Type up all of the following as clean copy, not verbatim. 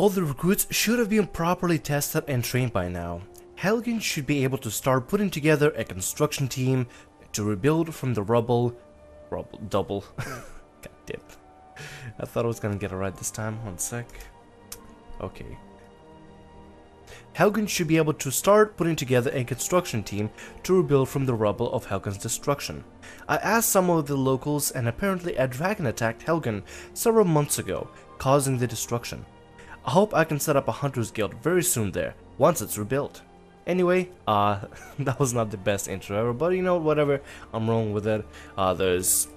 All the recruits should have been properly tested and trained by now. Helgen should be able to start putting together a construction team to rebuild from the rubble. Double. God damn. I thought I was gonna get it right this time. One sec. Okay. Helgen should be able to start putting together a construction team to rebuild from the rubble of Helgen's destruction. I asked some of the locals, and apparently a dragon attacked Helgen several months ago, causing the destruction. I hope I can set up a hunter's guild very soon there, once it's rebuilt. Anyway, that was not the best intro ever, but you know, whatever, I'm wrong with it. There's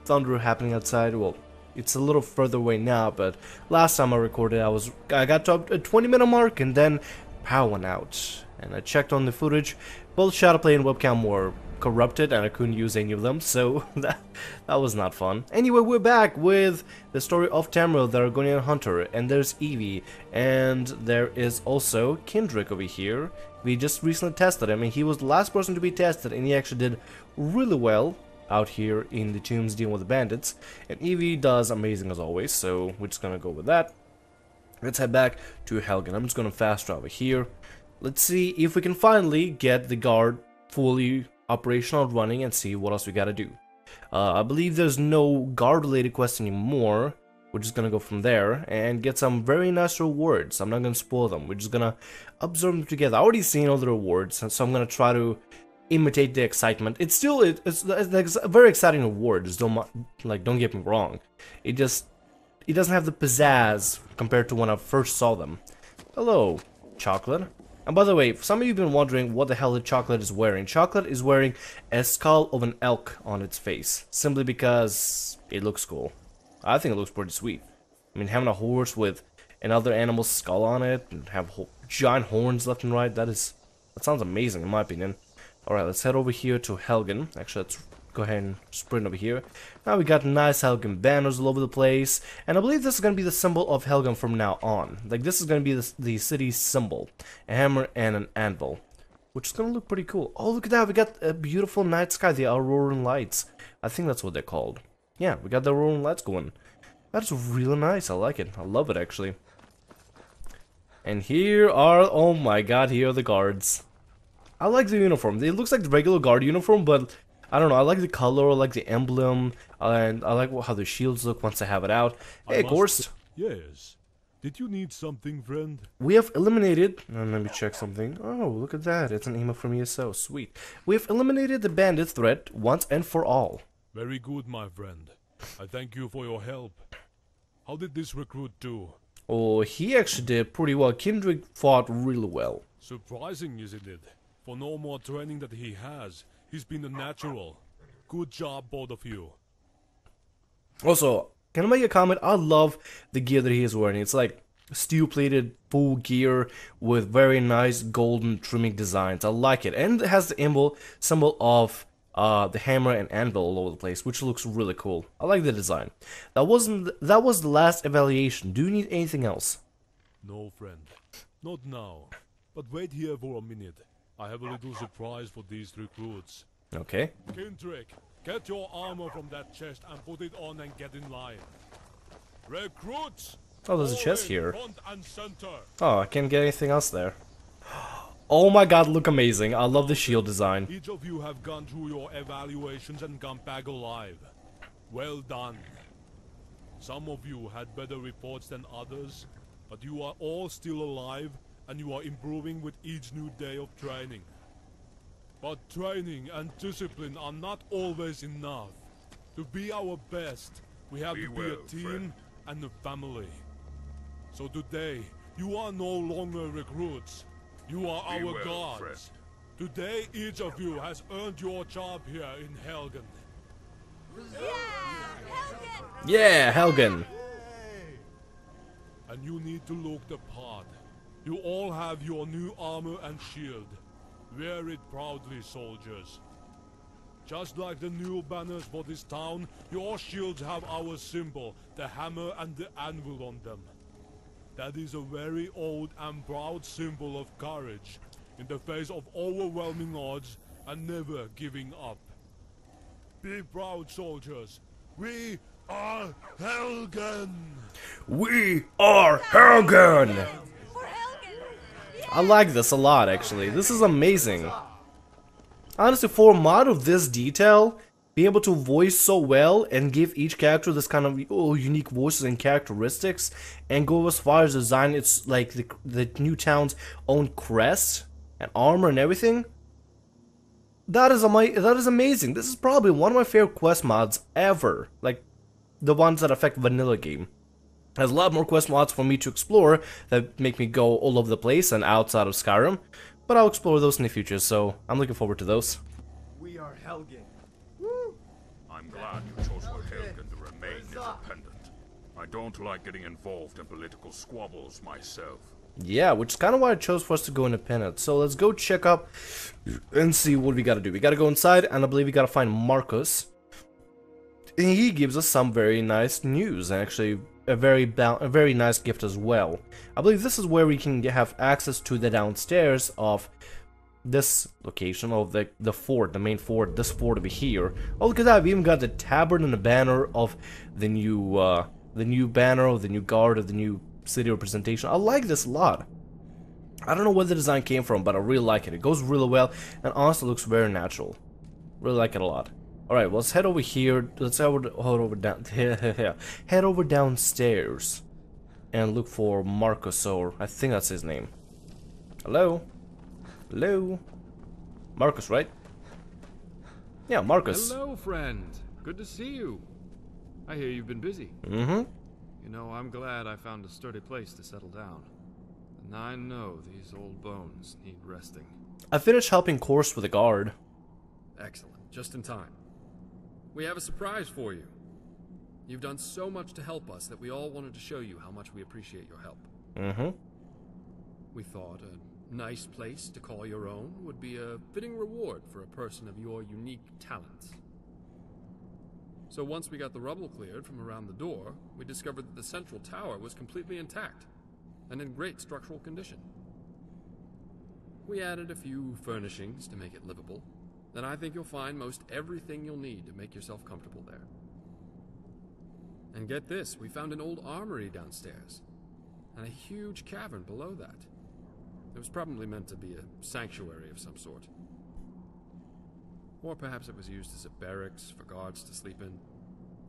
thunder happening outside. Well, it's a little further away now, but last time I recorded, I got to a 20-minute mark, and then power went out. And I checked on the footage. Both Shadowplay and webcam were corrupted, and I couldn't use any of them, so that was not fun. Anyway, we're back with the story of Temril, the Argonian hunter, and there's Evie, and there is also Kindrick over here. We just recently tested him, and he was the last person to be tested, and he actually did really well out here in the tombs dealing with the bandits. And Evie does amazing as always, so we're just gonna go with that. Let's head back to Helgen. I'm just gonna fast travel here. Let's see if we can finally get the guard fully operational and running, and see what else we gotta do. I believe there's no guard related quest anymore. We're just gonna go from there and get some very nice rewards. I'm not gonna spoil them. We're just gonna observe them together. I already seen all the rewards, so I'm gonna try to imitate the excitement. It's still it's a very exciting rewards. Don't get me wrong. It doesn't have the pizzazz compared to when I first saw them. Hello, Chocolate. And by the way, some of you have been wondering what the hell the Chocolate is wearing. Chocolate is wearing a skull of an elk on its face, simply because it looks cool. I think it looks pretty sweet. I mean, having a horse with another animal's skull on it, and have giant horns left and right, that sounds amazing in my opinion. Alright, let's head over here to Helgen. Actually, let's go ahead and sprint over here. Now we got nice Helgen banners all over the place, and I believe this is going to be the symbol of Helgen from now on. Like, this is going to be the city's symbol. A hammer and an anvil, which is going to look pretty cool. Oh, look at that, we got a beautiful night sky, the Auroran Lights. I think that's what they're called. Yeah, we got the Auroran Lights going. That's really nice, I like it. I love it, actually. And here are, oh my god, here are the guards. I like the uniform. It looks like the regular guard uniform, but I don't know. I like the color, I like the emblem, and I like how the shields look once I have it out. Hey, Gorst. Yes. Did you need something, friend? We have eliminated... let me check something. Oh, look at that. It's an email from ESO. Sweet. We have eliminated the bandit threat once and for all. Very good, my friend. I thank you for your help. How did this recruit do? Oh, he actually did pretty well. Kindrick fought really well. Surprising, isn't it? For no more training that he has, he's been a natural. Good job, both of you. Also, can I make a comment? I love the gear that he is wearing. It's like steel-plated full gear with very nice golden trimming designs. I like it. And it has the symbol of the hammer and anvil all over the place, which looks really cool. I like the design. That was the last evaluation. Do you need anything else? No, friend. Not now. But wait here for a minute. I have a little surprise for these recruits. Okay. Kindrick, get your armor from that chest and put it on and get in line. Recruits! Oh, there's a chest here. Front and center. Oh, I can't get anything else there. Oh my god, look amazing. I love the shield design. Each of you have gone through your evaluations and come back alive. Well done. Some of you had better reports than others, but you are all still alive and you are improving with each new day of training. But training and discipline are not always enough. To be our best, we have to be a team and a family. So today, you are no longer recruits. You are our guards. Today, each of you has earned your job here in Helgen. Yeah, Helgen. And you need to look the part. You all have your new armor and shield. Wear it proudly, soldiers. Just like the new banners for this town, your shields have our symbol, the hammer and the anvil on them. That is a very old and proud symbol of courage, in the face of overwhelming odds and never giving up. Be proud, soldiers. We are Helgen. We are Helgen! For Helgen! I like this a lot, actually. This is amazing. Honestly, for a mod of this detail, being able to voice so well and give each character this kind of unique voices and characteristics, and go as far as design it's like the new town's own crest and armor and everything. That is amazing. This is probably one of my favorite quest mods ever. Like the ones that affect vanilla game. There's a lot more quest mods for me to explore that make me go all over the place and outside of Skyrim, but I'll explore those in the future, so I'm looking forward to those. We are Helgen. I'm glad you chose for Helgen to remain independent. I don't like getting involved in political squabbles myself. Yeah, which is kind of why I chose for us to go independent. So let's go check up and see what we gotta do. We gotta go inside, and I believe we gotta find Marcus. And he gives us some very nice news, and actually a very nice gift as well. I believe this is where we can have access to the downstairs of this location of the fort, the main fort, this fort over here. Oh, look at that! We even got the tabard and the banner of the new banner of the new guard of the new city representation. I like this a lot. I don't know where the design came from, but I really like it. It goes really well, and honestly looks very natural. Really like it a lot. All right, well, let's head over here. Let's head over downstairs and look for Marcus, or I think that's his name. Hello, hello, Marcus, right? Yeah, Marcus. Hello, friend. Good to see you. I hear you've been busy. Mm-hmm. You know, I'm glad I found a sturdy place to settle down. And I know these old bones need resting. I finished helping course with the guard. Excellent. Just in time. We have a surprise for you. You've done so much to help us that we all wanted to show you how much we appreciate your help. Mm-hmm. We thought a nice place to call your own would be a fitting reward for a person of your unique talents. So once we got the rubble cleared from around the door, we discovered that the central tower was completely intact and in great structural condition. We added a few furnishings to make it livable, and I think you'll find most everything you'll need to make yourself comfortable there. And get this, we found an old armory downstairs, and a huge cavern below that. It was probably meant to be a sanctuary of some sort. Or perhaps it was used as a barracks for guards to sleep in.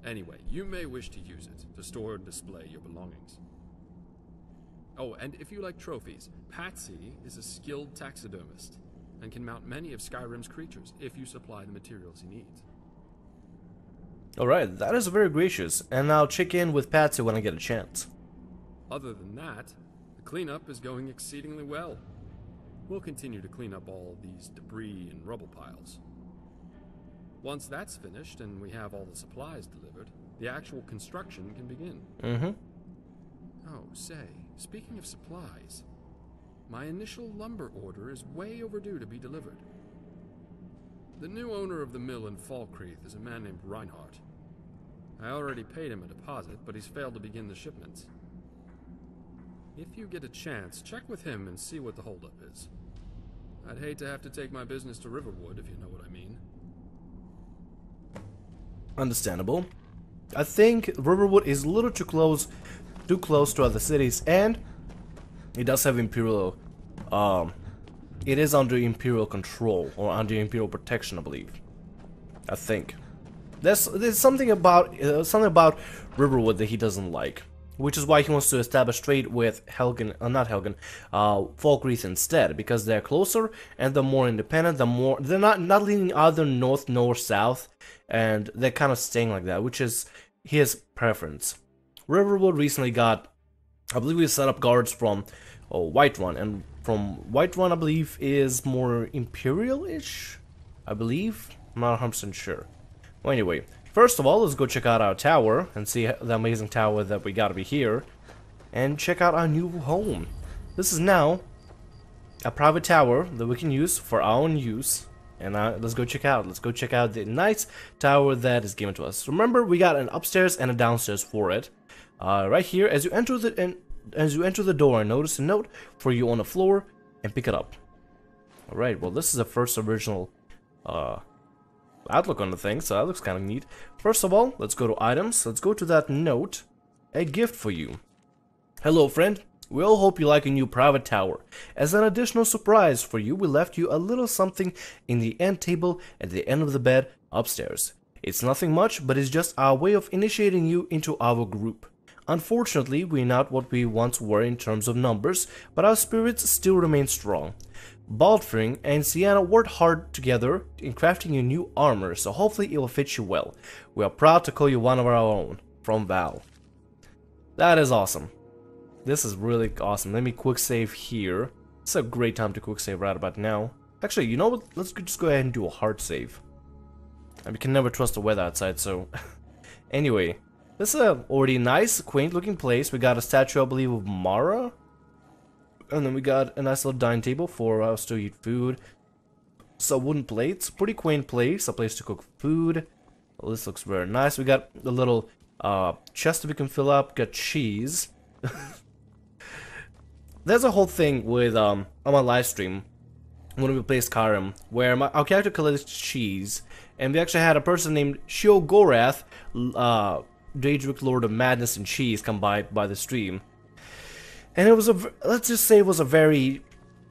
Anyway, you may wish to use it to store and display your belongings. Oh, and if you like trophies, Patsy is a skilled taxidermist and can mount many of Skyrim's creatures if you supply the materials he needs. Alright, that is very gracious, and I'll check in with Patsy when I get a chance. Other than that, the cleanup is going exceedingly well. We'll continue to clean up all these debris and rubble piles. Once that's finished and we have all the supplies delivered, the actual construction can begin. Mm-hmm. Oh, say, speaking of supplies, my initial lumber order is way overdue to be delivered. The new owner of the mill in Falkreath is a man named Reinhardt. I already paid him a deposit, but he's failed to begin the shipments. If you get a chance, check with him and see what the holdup is. I'd hate to have to take my business to Riverwood, if you know what I mean. Understandable. I think Riverwood is a little too close to other cities, and it does have Imperial, it is under Imperial control, or under Imperial protection, I believe. I think. There's something about Riverwood that he doesn't like, which is why he wants to establish trade with Helgen, Falkreath instead, because they're closer and they're more independent. They're not leaning either north nor south, and they're kind of staying like that, which is his preference. Riverwood recently got, I believe, we set up guards from Whiterun, and from Whiterun, I believe, is more Imperial-ish, I believe. I'm not 100% sure. Well, anyway, first of all, let's go check out our tower and see the amazing tower that we got over here, and check out our new home. This is now a private tower that we can use for our own use, and let's go check out. Let's go check out the nice tower that is given to us. Remember, we got an upstairs and a downstairs for it. Right here, as you enter the door, notice a note for you on the floor, and pick it up. All right. Well, this is the first original outlook on the thing, so that looks kind of neat. First of all, let's go to items. Let's go to that note. A gift for you. Hello, friend. We all hope you like a new private tower. As an additional surprise for you, we left you a little something in the end table at the end of the bed upstairs. It's nothing much, but it's just our way of initiating you into our group. Unfortunately, we're not what we once were in terms of numbers, but our spirits still remain strong. Baldfring and Sienna worked hard together in crafting your new armor, so hopefully it will fit you well. We are proud to call you one of our own. From Val. That is awesome. This is really awesome. Let me quick save here. It's a great time to quick save right about now. Actually, you know what? Let's just go ahead and do a hard save. And we can never trust the weather outside, so... Anyway, this is a already nice, quaint looking place. We got a statue, I believe, of Mara. And then we got a nice little dining table for us to eat food. Some wooden plates. Pretty quaint place. A place to cook food. Well, this looks very nice. We got a little chest that we can fill up. Got cheese. There's a whole thing with on my live stream when we play Skyrim where our character collects cheese, and we actually had a person named Shiogorath, Daedric Lord of Madness and Cheese, come by the stream, and it was let's just say it was a very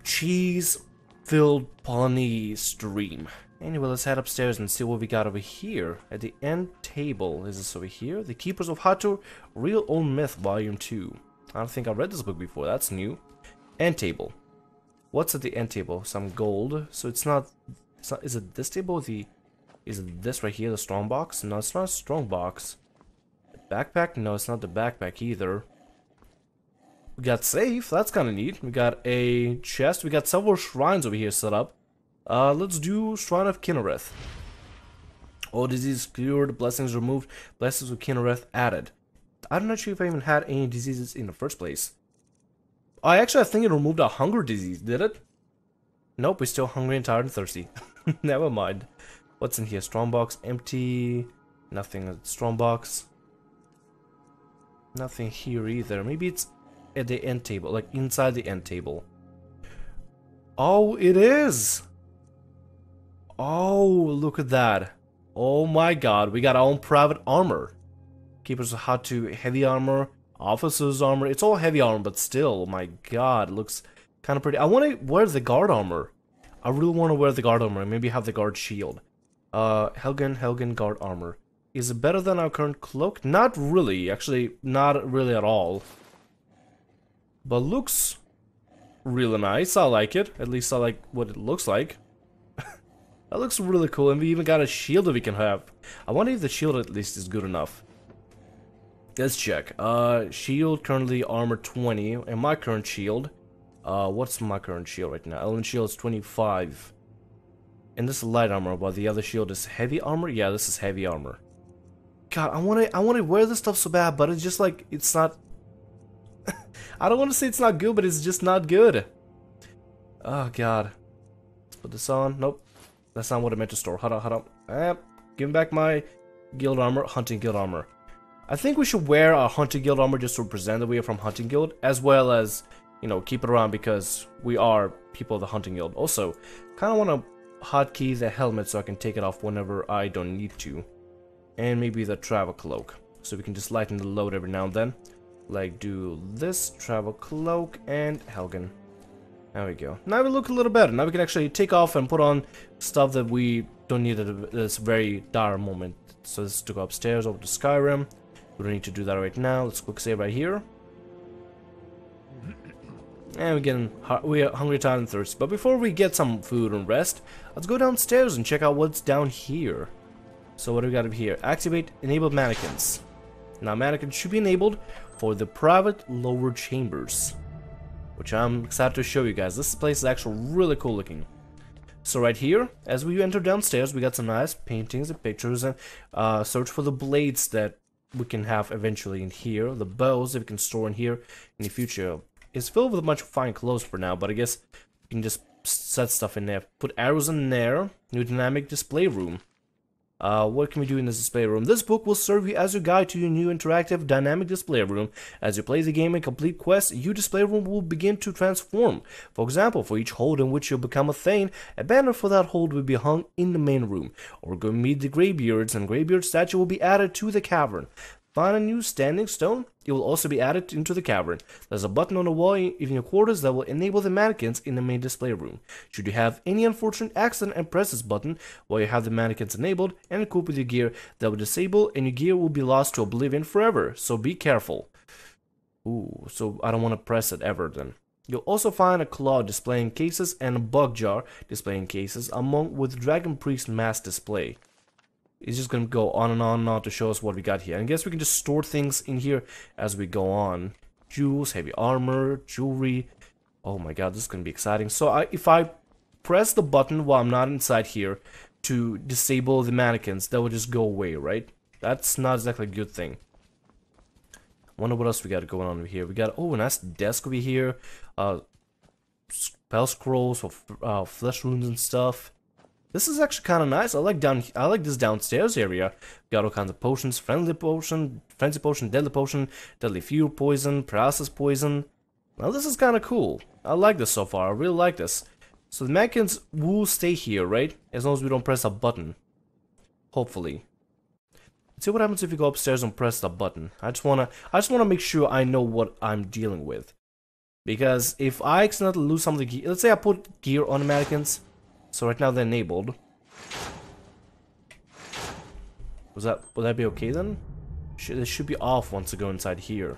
cheese-filled polony stream. Anyway, let's head upstairs and see what we got over here at the end table. Is this over here? The Keepers of Hathor, Real Old Myth, Volume 2. I don't think I read this book before. That's new. End table. What's at the end table? Some gold. So it's not. Is it this table? Is it this right here? The strong box? No, it's not a strong box. The backpack? No, it's not the backpack either. We got safe. That's kind of neat. We got a chest. We got several shrines over here set up. Let's do Shrine of Kinnereth. All diseases cured. Blessings removed. Blessings of Kinnereth added. I'm not sure if I even had any diseases in the first place. I think it removed a hunger disease, did it? Nope, we're still hungry and tired and thirsty. Never mind. What's in here? Strong box, empty. Nothing. Strong box. Nothing here either. Maybe it's at the end table, like inside the end table. Oh, it is! Oh, look at that. Oh my god, we got our own private armor. Keepers of Hathor, heavy armor, officer's armor. It's all heavy armor, but still, oh my god, it looks kind of pretty. I want to wear the guard armor. I really want to wear the guard armor and maybe have the guard shield. Helgen guard armor. Is it better than our current cloak? Not really, actually, not really at all. But looks really nice. I like it. At least I like what it looks like. That looks really cool, and we even got a shield that we can have. I wonder if the shield at least is good enough. Let's check. Shield currently armor 20, and my current shield. What's my current shield right now? Element shield is 25. And this is light armor, while the other shield is heavy armor. Yeah, this is heavy armor. God, I wanna wear this stuff so bad, but it's just like it's not. I don't want to say it's not good, but it's just not good. Oh god. Let's put this on. Nope. That's not what I meant to store. Hold on. Give me back my guild armor, hunting guild armor. I think we should wear our hunting guild armor just to represent that we are from hunting guild, as well as, you know, keep it around because we are people of the hunting guild. Also, kind of want to hotkey the helmet so I can take it off whenever I don't need to. And maybe the travel cloak, so we can just lighten the load every now and then. Like do this, travel cloak, and Helgen. There we go. Now we look a little better. Now we can actually take off and put on stuff that we don't need at this very dire moment. So this is to go upstairs over to Skyrim. We don't need to do that right now. Let's quick save right here. And we are hungry, tired, and thirsty. But before we get some food and rest, let's go downstairs and check out what's down here. So what do we got up here? Activate enabled mannequins. Now mannequins should be enabled for the private lower chambers, which I'm excited to show you guys. This place is actually really cool looking. So right here, as we enter downstairs, we got some nice paintings and pictures, and search for the blades that we can have eventually in here. The bows that we can store in here in the future. It's filled with a bunch of fine clothes for now, but I guess you can just set stuff in there. Put arrows in there. New dynamic display room. What can we do in this display room? This book will serve you as your guide to your new interactive dynamic display room. As you play the game and complete quests, your display room will begin to transform. For example, for each hold in which you become a Thane, a banner for that hold will be hung in the main room. Or go meet the Greybeards, and Greybeard statue will be added to the cavern. Find a new standing stone, it will also be added into the cavern. There's a button on the wall in your quarters that will enable the mannequins in the main display room. Should you have any unfortunate accident and press this button while you have the mannequins enabled and equipped with your gear, that will disable and your gear will be lost to oblivion forever, so be careful. Ooh, so I don't want to press it ever then. You'll also find a claw displaying cases and a bug jar displaying cases, along with Dragon Priest mask display. It's just gonna go on and on to show us what we got here. And I guess we can just store things in here as we go on. Jewels, heavy armor, jewelry. Oh my god, this is gonna be exciting. So if I press the button while I'm not inside here to disable the mannequins, that will just go away, right? That's not exactly a good thing. Wonder what else we got going on over here. We got, oh, a nice desk over here. Spell scrolls for flesh runes and stuff. This is actually kind of nice. I like this downstairs area. Got all kinds of potions: frenzy potion, deadly potion, deadly fear poison, paralysis poison. Now this is kind of cool. I like this so far. I really like this. So the mannequins will stay here, right? As long as we don't press a button. Hopefully. Let's see what happens if you go upstairs and press the button. I just wanna make sure I know what I'm dealing with. Because if I accidentally lose some of the gear, let's say I put gear on the mannequins. So right now they're enabled. Would that be okay then? They should be off once I go inside here.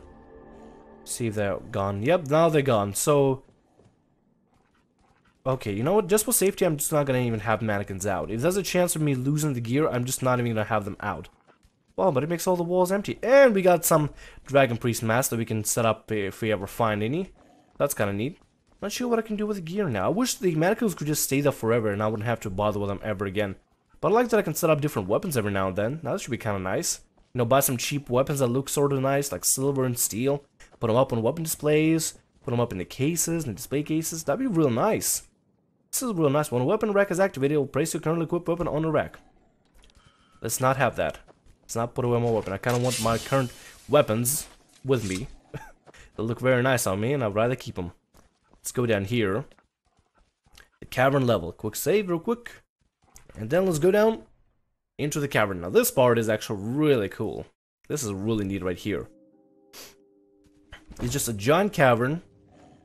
See if they're gone. Yep, now they're gone. So okay, you know what? Just for safety, I'm just not gonna even have mannequins out. If there's a chance of me losing the gear, I'm just not even gonna have them out. Well, but it makes all the walls empty. And we got some Dragon Priest masks that we can set up if we ever find any. That's kind of neat. Not sure what I can do with the gear now. I wish the mannequins could just stay there forever and I wouldn't have to bother with them ever again. But I like that I can set up different weapons every now and then. Now that should be kind of nice. You know, buy some cheap weapons that look sort of nice, like silver and steel. Put them up on weapon displays. Put them up in the cases, in the display cases. That'd be real nice. This is real nice. When a weapon rack is activated, it will place your currently equipped weapon on the rack. Let's not have that. Let's not put away my weapon. I kind of want my current weapons with me. They look very nice on me and I'd rather keep them. Let's go down here. The cavern level. Quick save real quick. And then let's go down into the cavern. Now this part is actually really cool. This is really neat right here. It's just a giant cavern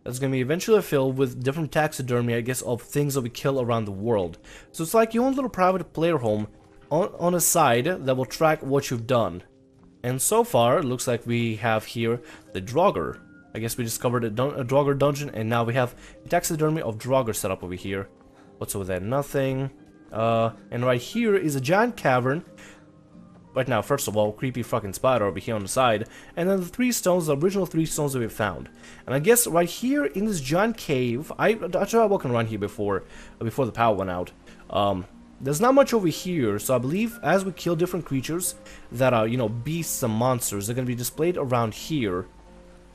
that's going to be eventually filled with different taxidermy, I guess, of things that we kill around the world. So it's like your own little private player home on a side that will track what you've done. And so far, it looks like we have here the Draugr. I guess we discovered a Draugr dungeon, and now we have a taxidermy of Draugr set up over here. What's over there? Nothing. And right here is a giant cavern. Right now, first of all, creepy fucking spider over here on the side. And then the 3 stones, the original 3 stones that we found. And I guess right here in this giant cave, I tried walking around here before the power went out. There's not much over here, so I believe as we kill different creatures that are, you know, beasts and monsters, they're gonna be displayed around here.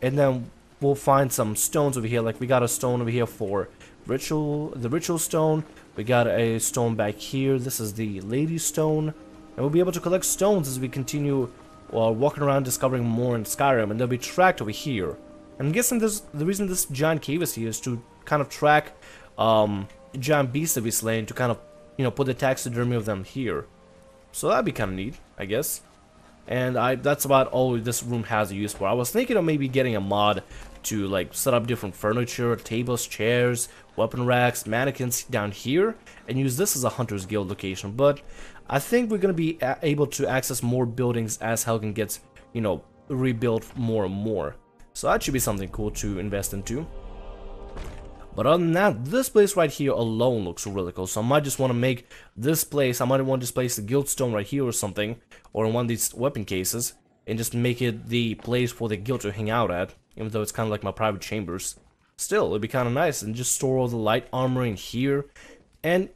And then we'll find some stones over here, like we got a stone over here for the ritual stone. We got a stone back here. This is the lady stone. And we'll be able to collect stones as we continue walking around discovering more in Skyrim, and they'll be tracked over here. And I'm guessing the reason this giant cave is here is to kind of track giant beasts that we slain, to kind of, you know, put the taxidermy of them here. So that'd be kind of neat, I guess. And that's about all this room has a use for. I was thinking of maybe getting a mod to like set up different furniture, tables, chairs, weapon racks, mannequins down here, and use this as a Hunter's Guild location. But I think we're going to be able to access more buildings as Helgen gets, you know, rebuilt more and more. So that should be something cool to invest into. But other than that, this place right here alone looks really cool. So I might just want to make this place, I might want to displace the guild stone right here or something, or in one of these weapon cases, and just make it the place for the guild to hang out at, even though it's kind of like my private chambers. Still, it'd be kind of nice, and just store all the light armor in here. And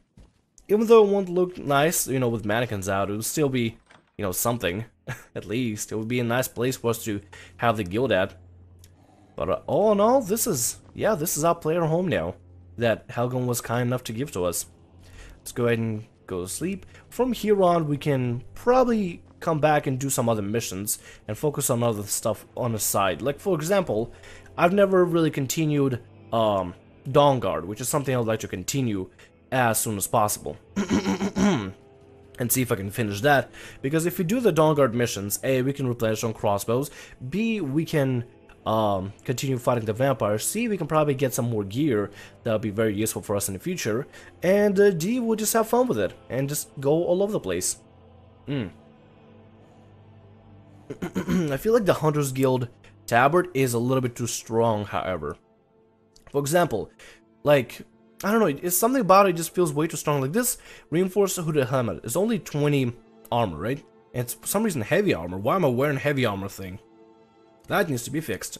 even though it won't look nice, you know, with mannequins out, it would still be, you know, something. At least, it would be a nice place for us to have the guild at. But all in all, this is our player home now that Helgen was kind enough to give to us. Let's go ahead and go to sleep. From here on, we can probably come back and do some other missions and focus on other stuff on the side. Like, for example, I've never really continued Dawnguard, which is something I would like to continue as soon as possible. And see if I can finish that, because if we do the Dawnguard missions, A, we can replenish on crossbows, B, we can continue fighting the vampires, C, we can probably get some more gear that'll be very useful for us in the future, and D, we'll just have fun with it, and just go all over the place. I feel like the Hunter's Guild tabard is a little bit too strong, however. For example, like, I don't know, it's something about it just feels way too strong. Like this reinforced hooded helmet is only 20 armor, right? And it's for some reason heavy armor. Why am I wearing heavy armor thing? That needs to be fixed.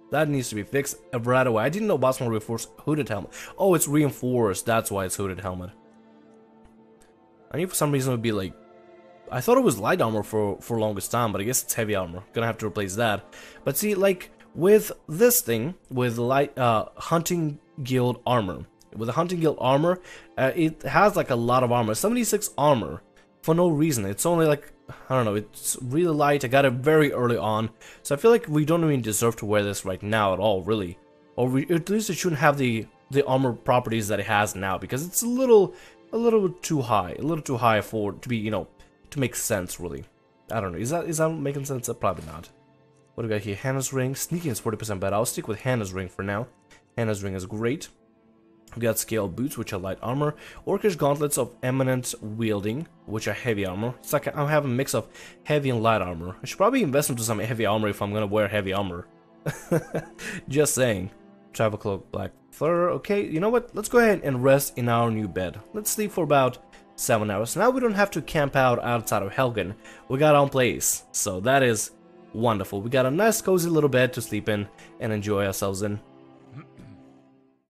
That needs to be fixed right away. I didn't know about some reinforced hooded helmet. Oh, it's reinforced. That's why it's hooded helmet. I knew for some reason it would be like, I thought it was light armor for longest time, but I guess it's heavy armor. Gonna have to replace that. But see, like with this thing, with light hunting guild armor. With the Hunting Guild armor, it has like a lot of armor, 76 armor, for no reason. It's only like, I don't know, it's really light. I got it very early on, so I feel like we don't even deserve to wear this right now at all, really. Or at least it shouldn't have the armor properties that it has now, because it's a little too high, for to be, you know, to make sense, really. I don't know, is that making sense? Probably not. What do we got here? Hannah's Ring, sneaking is 40% better. I'll stick with Hannah's Ring for now. Hannah's Ring is great. We got Scaled Boots, which are light armor, Orcish Gauntlets of Eminent Wielding, which are heavy armor. It's like I have a mix of heavy and light armor. I should probably invest into some heavy armor if I'm gonna wear heavy armor. Just saying. Travel Cloak, Black Fur. Okay, you know what? Let's go ahead and rest in our new bed. Let's sleep for about 7 hours. Now we don't have to camp out outside of Helgen. We got our own place, so that is wonderful. We got a nice cozy little bed to sleep in and enjoy ourselves in.